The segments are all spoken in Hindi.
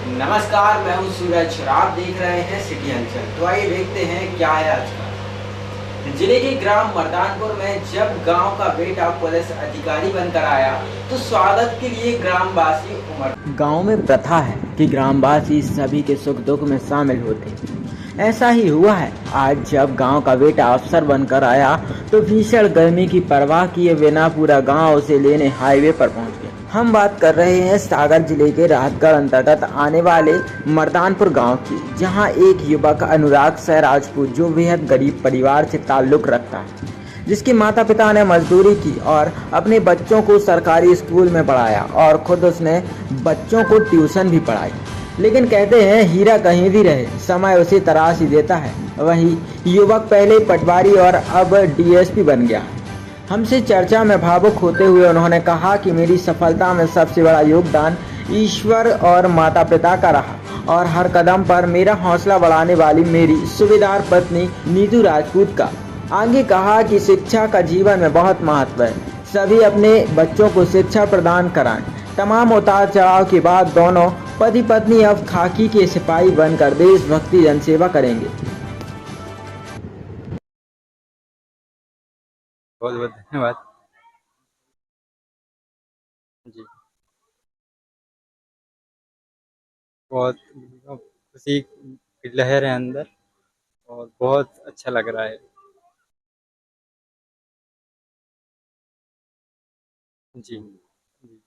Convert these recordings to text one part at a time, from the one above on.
नमस्कार, मैं हूं सूरज और आप देख रहे हैं सिटी हलचल। तो आइए देखते हैं क्या है आज का। जिले के ग्राम मर्दानपुर में जब गांव का बेटा पुलिस अधिकारी बनकर आया तो स्वागत के लिए ग्रामवासी उमड़। गांव में प्रथा है कि ग्रामवासी सभी के सुख दुख में शामिल होते हैं। ऐसा ही हुआ है आज जब गांव का बेटा अफसर बनकर आया तो भीषण गर्मी की परवाह किए बिना पूरा गांव उसे लेने हाईवे पर पहुंच गया। हम बात कर रहे हैं सागर जिले के राहतगढ़ अंतर्गत आने वाले मर्दानपुर गांव की, जहां एक युवक अनुराग सह राजपूत जो बेहद गरीब परिवार से ताल्लुक रखता है, जिसके माता पिता ने मजदूरी की और अपने बच्चों को सरकारी स्कूल में पढ़ाया और खुद उसने बच्चों को ट्यूशन भी पढ़ाई। लेकिन कहते हैं हीरा कहीं भी रहे समय उसे तराश ही देता है। वही युवक पहले पटवारी और अब डीएसपी बन गया। हमसे चर्चा में भावुक होते हुए उन्होंने कहा कि मेरी सफलता में सबसे बड़ा योगदान ईश्वर और माता पिता का रहा और हर कदम पर मेरा हौसला बढ़ाने वाली मेरी सूबेदार पत्नी नीतू राजपूत का। आगे कहा कि शिक्षा का जीवन में बहुत महत्व है, सभी अपने बच्चों को शिक्षा प्रदान कराएं। तमाम उतार चढ़ाव के बाद दोनों पति पत्नी अब खाकी के सिपाही बनकर देशभक्ति जनसेवा करेंगे। बहुत बहुत धन्यवाद जी। बहुत खुशी की लहर है अंदर और बहुत अच्छा लग रहा है जी। जी।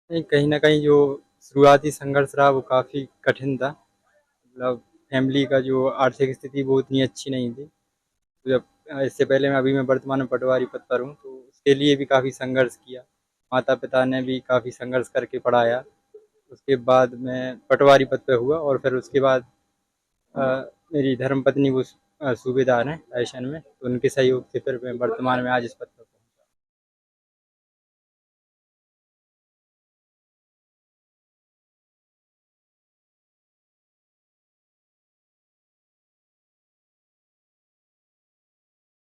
नहीं, कहीं ना कहीं जो शुरुआती संघर्ष रहा वो काफ़ी कठिन था। मतलब फैमिली का जो आर्थिक स्थिति वो उतनी अच्छी नहीं थी। तो जब इससे पहले मैं वर्तमान में पटवारी पद पर हूँ तो उसके लिए भी काफ़ी संघर्ष किया। माता पिता ने भी काफ़ी संघर्ष करके पढ़ाया। उसके बाद मैं पटवारी पद पे हुआ और फिर उसके बाद अ, मेरी धर्मपत्नी वो सूबेदार हैं रायसेन में, तो उनके सहयोग से फिर मैं वर्तमान में आज इस पद पर पहुंचा।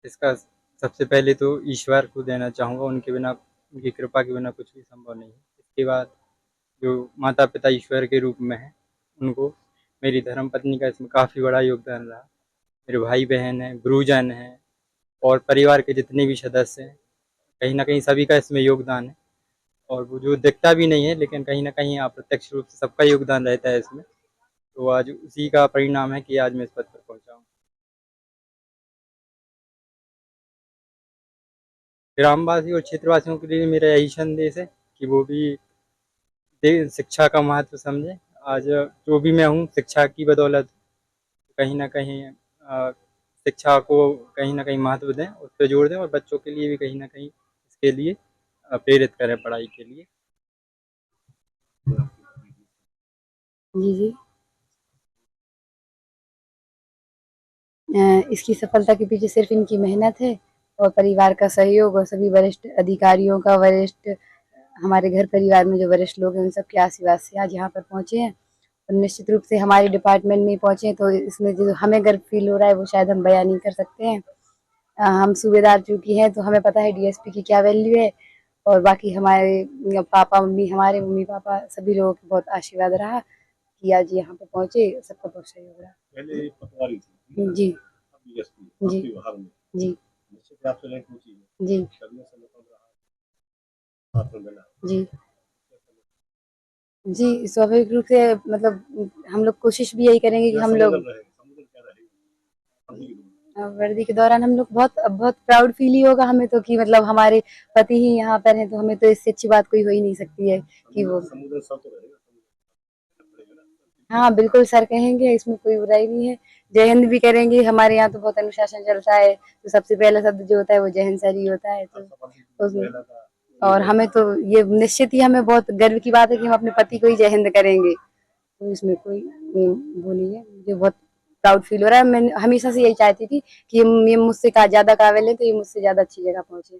इसका सबसे पहले तो ईश्वर को देना चाहूँगा, उनके बिना, उनकी कृपा के बिना कुछ भी संभव नहीं है। इसके बाद जो माता पिता ईश्वर के रूप में हैं उनको, मेरी धर्मपत्नी का इसमें काफ़ी बड़ा योगदान रहा। मेरे भाई बहन हैं, गुरुजन हैं और परिवार के जितने भी सदस्य हैं, कहीं ना कहीं सभी का इसमें योगदान है। और वो जो दिखता भी नहीं है लेकिन कहीं न कहीं अप्रत्यक्ष रूप से सबका योगदान रहता है इसमें। तो आज उसी का परिणाम है कि आज मैं इस पद पर पहुँचा हूँ। ग्रामवासी और क्षेत्रवासियों के लिए मेरा यही संदेश है कि वो भी शिक्षा का महत्व समझें। आज जो भी मैं हूँ शिक्षा की बदौलत, कहीं न कहीं शिक्षा को कहीं न कहीं महत्व दें, उस पे जोर दें और बच्चों के लिए भी कहीं न कहीं इसके लिए प्रेरित करें पढ़ाई के लिए। जी, जी। इसकी सफलता के पीछे सिर्फ़ इनकी मेहनत है और परिवार का सहयोग और सभी वरिष्ठ अधिकारियों का, हमारे घर परिवार में जो वरिष्ठ लोग हैं उन सबके आशीर्वाद से आज यहाँ पर पहुँचे हैं। और निश्चित रूप से हमारे डिपार्टमेंट में पहुँचे हैं तो इसमें जो हमें गर्व फ़ील हो रहा है वो शायद हम बयाँ नहीं कर सकते हैं। हम सूबेदार चूँकि हैं तो हमें पता है डीएसपी की क्या वैल्यू है और बाकी हमारे हमारे मम्मी-पापा सभी लोगों का बहुत आशीर्वाद रहा कि आज यहाँ पे पहुँचे, सबका बहुत सहयोग रहा। पहले पटवारी थी, जी, अब डीएसपी जी, आपके बिहार में। जी, निश्चित ही आपसे रैंक ऊँची है। जी, करने से मतलब रहा हाथ में मिला। जी। जी, स्वाभाविक रूप से मतलब हम लोग कोशिश भी यही करेंगे कि या हम समुद्र लोग रहे, समुद्र क्या रहेगा? वर्दी के दौरान। वर्दी के दौरान हम लोग बहुत बहुत प्राउड फ़ील ही होगा हमें तो कि मतलब हमारे पति ही यहाँ पर हैं, तो हमें तो इससे अच्छी बात कोई हो ही नहीं सकती है कि वो समुद्र सब तो रहेगा, समुद्र पड़ेगा ना। हाँ, बिल्कुल सर कहेंगे, इसमें कोई बुराई नहीं है। जय हिंद भी करेंगे, हमारे यहाँ तो बहुत अनुशासन चलता है, तो सबसे पहला शब्द जो होता है वो जय हिंद सर ही होता है। तो उसमें और हमें तो ये निश्चित ही हमें बहुत गर्व की बात है कि हम अपने पति को ही जय हिंद करेंगे। तो इसमें कोई वो नहीं है। मुझे बहुत प्राउड फील हो रहा है। मैं हमेशा से यही चाहती थी कि ये मुझसे ज़्यादा काबिल है तो ये मुझसे ज़्यादा अच्छी जगह पहुँचे।